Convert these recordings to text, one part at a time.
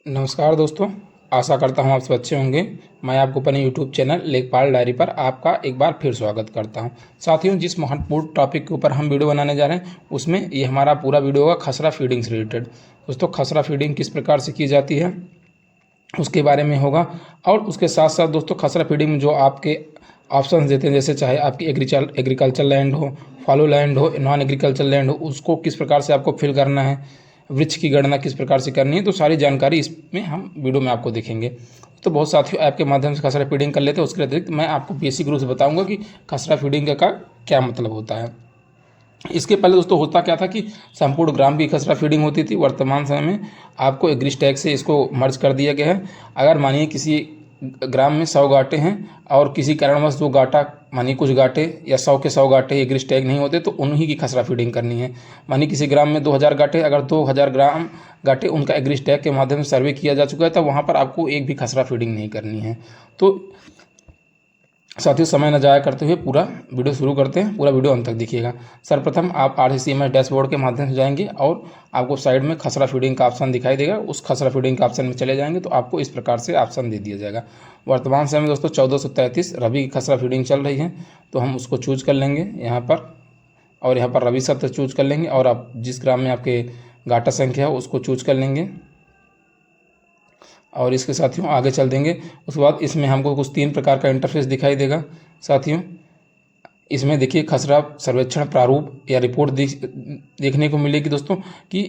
नमस्कार दोस्तों, आशा करता हूँ आप सब अच्छे होंगे। मैं आपको अपने यूट्यूब चैनल लेखपाल डायरी पर आपका एक बार फिर स्वागत करता हूँ। साथियों, जिस महत्वपूर्ण टॉपिक के ऊपर हम वीडियो बनाने जा रहे हैं उसमें ये हमारा पूरा वीडियो होगा खसरा फीडिंग से रिलेटेड। दोस्तों, खसरा फीडिंग किस प्रकार से की जाती है उसके बारे में होगा, और उसके साथ साथ दोस्तों खसरा फीडिंग में जो आपके ऑप्शंस देते हैं, जैसे चाहे आपकी एग्रीकल्चर लैंड हो, फॉलो लैंड हो, नॉन एग्रीकल्चर लैंड हो, उसको किस प्रकार से आपको फिल करना है, वृक्ष की गणना किस प्रकार से करनी है, तो सारी जानकारी इसमें हम वीडियो में आपको देखेंगे। तो बहुत साथियों ऐप के माध्यम से खसरा फीडिंग कर लेते हैं। उसके अतिरिक्त मैं आपको बेसिक रूप से बताऊंगा कि खसरा फीडिंग का क्या मतलब होता है। इसके पहले दोस्तों होता क्या था कि संपूर्ण ग्राम की खसरा फीडिंग होती थी। वर्तमान समय में आपको एग्रीस्टैग से इसको मर्ज कर दिया गया है। अगर मानिए किसी ग्राम में 100 गांठें हैं और किसी कारणवश जो गांठा मानिए कुछ गांठें या 100 के 100 गांठें एग्रीस्टैग नहीं होते तो उन्हीं की खसरा फीडिंग करनी है। मानिए किसी ग्राम में 2000 गांठें, अगर 2000 ग्राम गांठें उनका एग्रीस्टैग के माध्यम से सर्वे किया जा चुका है तो वहाँ पर आपको एक भी खसरा फीडिंग नहीं करनी है। तो साथियों, समय न जाया करते हुए पूरा वीडियो शुरू करते हैं। पूरा वीडियो अंत तक देखिएगा। सर्वप्रथम आप RCCMS डैशबोर्ड के माध्यम से जाएंगे और आपको साइड में खसरा फीडिंग का ऑप्शन दिखाई देगा। उस खसरा फीडिंग का ऑप्शन में चले जाएंगे तो आपको इस प्रकार से ऑप्शन दे दिया जाएगा। वर्तमान समय में दोस्तों 1433 रबी की खसरा फीडिंग चल रही है, तो हम उसको चूज कर लेंगे यहाँ पर, और यहाँ पर रबी शब्द चूज कर लेंगे, और आप जिस ग्राम में आपके गाटा संख्या है उसको चूज कर लेंगे और इसके साथियों आगे चल देंगे। उसके बाद इसमें हमको कुछ 3 प्रकार का इंटरफेस दिखाई देगा। साथियों, इसमें देखिए खसरा सर्वेक्षण प्रारूप या रिपोर्ट देखने को मिलेगी दोस्तों कि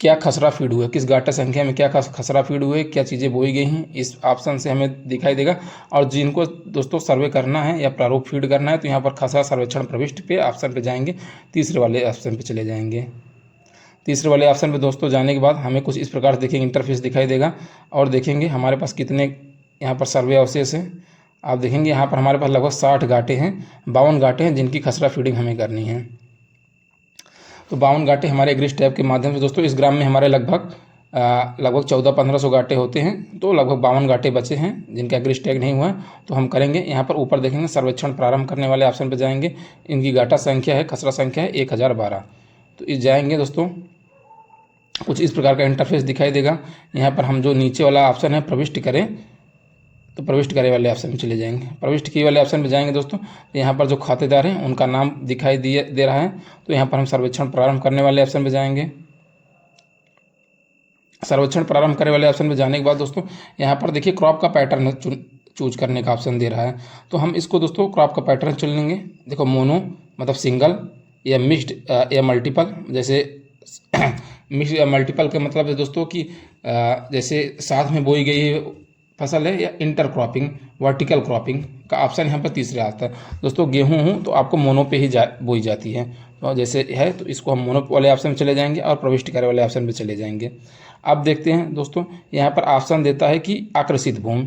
क्या खसरा फीड हुआ है, किस गाटा संख्या में क्या खसरा फीड हुए, क्या चीज़ें बोई गई हैं, इस ऑप्शन से हमें दिखाई देगा। और जिनको दोस्तों सर्वे करना है या प्रारूप फीड करना है तो यहाँ पर खसरा सर्वेक्षण प्रविष्ट पे ऑप्शन पे जाएंगे, तीसरे वाले ऑप्शन पे चले जाएंगे। तीसरे वाले ऑप्शन पे दोस्तों जाने के बाद हमें कुछ इस प्रकार से देखेंगे इंटरफेस दिखाई देगा, और देखेंगे हमारे पास कितने यहाँ पर सर्वे अवशेष हैं। आप देखेंगे यहाँ पर हमारे पास लगभग 60 गांठें हैं, 52 गांठें हैं जिनकी खसरा फीडिंग हमें करनी है। तो 52 गांठें हमारे एग्रीस्टैग के माध्यम से दोस्तों इस ग्राम में हमारे लगभग 1400-1500 गांठें होते हैं, तो लगभग 52 गांठें बचे हैं जिनका एग्रीस्टैग नहीं हुआ है। तो हम करेंगे यहाँ पर ऊपर देखेंगे सर्वेक्षण प्रारंभ करने वाले ऑप्शन पर जाएंगे। इनकी गाटा संख्या है, खसरा संख्या है 1012। तो इस जाएंगे दोस्तों, कुछ इस प्रकार का इंटरफेस दिखाई देगा। यहाँ पर हम जो नीचे वाला ऑप्शन है प्रविष्ट करें, तो प्रविष्ट करे वाले ऑप्शन में चले जाएंगे। प्रविष्ट किए वाले ऑप्शन में जाएंगे दोस्तों, तो यहाँ पर जो खातेदार हैं उनका नाम दिखाई दे रहा है, तो यहाँ पर हम सर्वेक्षण प्रारंभ करने वाले ऑप्शन में जाएंगे। सर्वेक्षण प्रारंभ करने वाले ऑप्शन में जाने के बाद दोस्तों यहाँ पर देखिए क्रॉप का पैटर्न चूज करने का ऑप्शन दे रहा है, तो हम इसको दोस्तों क्रॉप का पैटर्न चुन लेंगे। देखो मोनो मतलब सिंगल, या मिक्स्ड या मल्टीपल। जैसे मिक्स या मल्टीपल का मतलब है दोस्तों कि जैसे साथ में बोई गई फसल है, या इंटर क्रॉपिंग, वर्टिकल क्रॉपिंग का ऑप्शन यहाँ पर तीसरे आता है। दोस्तों गेहूँ हूँ तो आपको मोनो पे ही बोई जाती है, तो जैसे है तो इसको हम मोनो वाले ऑप्शन में चले जाएंगे और प्रविष्ट करे वाले ऑप्शन पे चले जाएंगे। अब देखते हैं दोस्तों यहाँ पर ऑप्शन देता है कि आकृषित भूमि।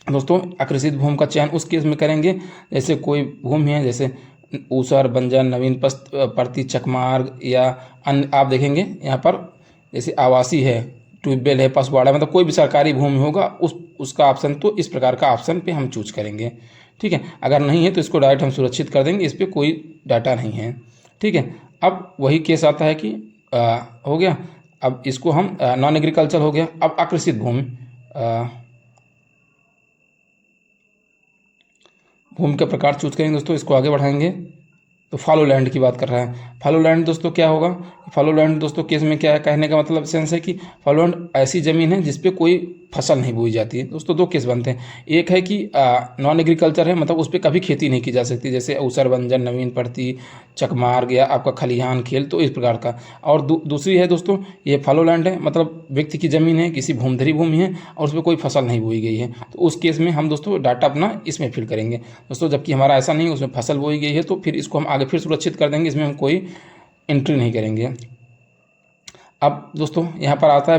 दोस्तों आकृषित भूमि का चयन उस केस में करेंगे जैसे कोई भूमि है जैसे ऊसर, बंजर, नवीन प्रति, चकमार्ग, या अन्य आप देखेंगे यहाँ पर जैसे आवासी है, ट्यूबवेल है, पशुवाड़ा, मतलब कोई भी सरकारी भूमि होगा उसका ऑप्शन, तो इस प्रकार का ऑप्शन पे हम चूज करेंगे। ठीक है, अगर नहीं है तो इसको डायरेक्ट हम सुरक्षित कर देंगे, इस पर कोई डाटा नहीं है। ठीक है, अब वही केस आता है कि हो गया, अब इसको हम नॉन एग्रीकल्चर हो गया। अब आकृषित भूमि, भूमि का प्रकार चूज करेंगे दोस्तों, इसको आगे बढ़ाएंगे। तो फॉलो लैंड की बात कर रहा है। फॉलो लैंड दोस्तों क्या होगा, फॉलो लैंड दोस्तों केस में क्या है, कहने का मतलब सेंस है कि फॉलो लैंड ऐसी ज़मीन है जिसपे कोई फसल नहीं बोई जाती है। दोस्तों 2 केस बनते हैं, एक है कि नॉन एग्रीकल्चर है, मतलब उस पर कभी खेती नहीं की जा सकती, जैसे ऊसर, बंजर, नवीन प्रति, चकमार्ग, या आपका खलिहान, खेल, तो इस प्रकार का। और दूसरी है दोस्तों ये फॉलो लैंड है, मतलब व्यक्ति की ज़मीन है, किसी भूमधरी भूमि है और उस पर कोई फसल नहीं बोई गई है, तो उस केस में हम दोस्तों डाटा अपना इसमें फिल करेंगे दोस्तों। जबकि हमारा ऐसा नहीं है, उसमें फसल बोई गई है, तो फिर इसको हम आगे फिर सुरक्षित कर देंगे, इसमें हम कोई एंट्री नहीं करेंगे। अब दोस्तों यहाँ पर आता है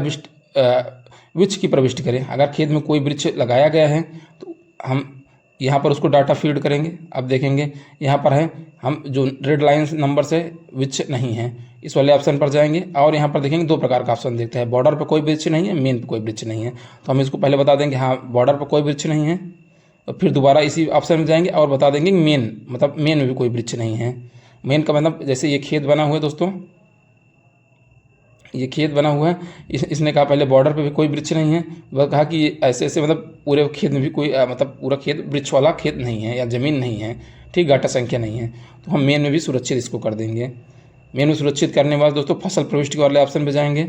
वृक्ष की प्रविष्ट करें। अगर खेत में कोई वृक्ष लगाया गया है तो हम यहाँ पर उसको डाटा फीड करेंगे। अब देखेंगे यहाँ पर है, हम जो रेड लाइन नंबर से वृक्ष नहीं है, इस वाले ऑप्शन पर जाएंगे और यहाँ पर देखेंगे 2 प्रकार का ऑप्शन देखते हैं, बॉर्डर पर कोई वृक्ष नहीं है, मेन पर कोई वृक्ष नहीं है। तो हम इसको पहले बता देंगे हाँ बॉर्डर पर कोई वृक्ष नहीं है, और फिर दोबारा इसी ऑप्शन में जाएंगे और बता देंगे मेन, मतलब मेन में भी कोई वृक्ष नहीं है। मेन का मतलब जैसे ये खेत बना हुआ है दोस्तों, ये खेत बना हुआ है। इसने कहा पहले बॉर्डर पे भी कोई वृक्ष नहीं है, वह कहा कि ये ऐसे ऐसे मतलब पूरे खेत में भी कोई मतलब पूरा खेत वृक्ष वाला खेत नहीं है या ज़मीन नहीं है, ठीक, घाटा संख्या नहीं है। तो हम मेन में भी सुरक्षित इसको कर देंगे। मेन में सुरक्षित करने के बाद दोस्तों फसल प्रविष्टि वाले ऑप्शन पे जाएंगे।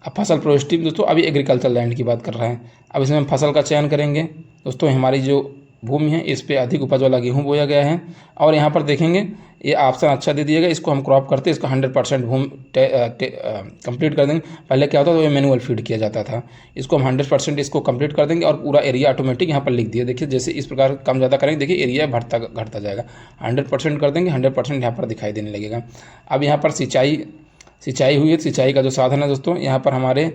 अब फसल प्रविष्टि में दोस्तों अभी एग्रीकल्चर लैंड की बात कर रहे हैं। अब इसमें हम फसल का चयन करेंगे। दोस्तों हमारी जो भूमि है इस पे अधिक उपज वाला गेहूँ बोया गया है, और यहाँ पर देखेंगे ये ऑप्शन अच्छा दे दिएगा। इसको हम क्रॉप करते इसको 100% भूमि कंप्लीट कर देंगे। पहले क्या होता था, वो मैनुअल फीड किया जाता था, इसको हम 100% इसको कंप्लीट कर देंगे और पूरा एरिया ऑटोमेटिक यहाँ पर लिख दिया। देखिए जैसे इस प्रकार कम ज़्यादा करेंगे, देखिए एरिया घटता जाएगा। 100% कर देंगे, 100% यहाँ पर दिखाई देने लगेगा। अब यहाँ पर सिंचाई हुई है। सिंचाई का जो साधन है दोस्तों, यहाँ पर हमारे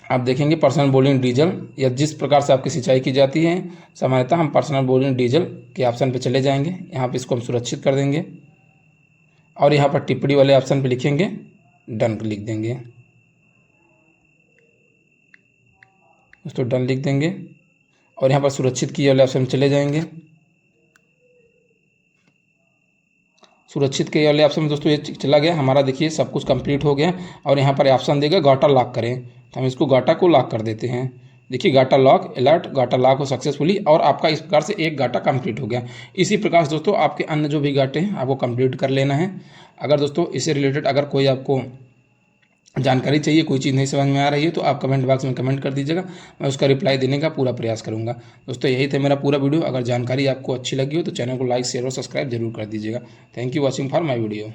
आप देखेंगे पर्सनल बोरिंग डीजल, या जिस प्रकार से आपकी सिंचाई की जाती है सामान्यतः हम पर्सनल बोरिंग डीजल के ऑप्शन पे चले जाएंगे। यहाँ पे इसको हम सुरक्षित कर देंगे और यहाँ पर टिप्पणी वाले ऑप्शन पे लिखेंगे, डन लिख देंगे दोस्तों, डन लिख देंगे और यहाँ पर सुरक्षित किए वाले ऑप्शन चले जाएंगे। सुरक्षित के वाले ऑप्शन में दोस्तों ये चला गया हमारा, देखिए सब कुछ कंप्लीट हो गया। और यहाँ पर ऑप्शन देगा गाटा लॉक करें, तो हम इसको गाटा को लॉक कर देते हैं। देखिए गाटा लॉक अलर्ट, गाटा लॉक हो सक्सेसफुली, और आपका इस प्रकार से एक गाटा कंप्लीट हो गया। इसी प्रकार से दोस्तों आपके अन्य जो भी गाटे हैं आपको कंप्लीट कर लेना है। अगर दोस्तों इससे रिलेटेड अगर कोई आपको जानकारी चाहिए, कोई चीज़ नहीं समझ में आ रही है, तो आप कमेंट बॉक्स में कमेंट कर दीजिएगा, मैं उसका रिप्लाई देने का पूरा प्रयास करूंगा। दोस्तों यही था मेरा पूरा वीडियो। अगर जानकारी आपको अच्छी लगी हो तो चैनल को लाइक शेयर और सब्सक्राइब जरूर कर दीजिएगा। Thank you watching for my video.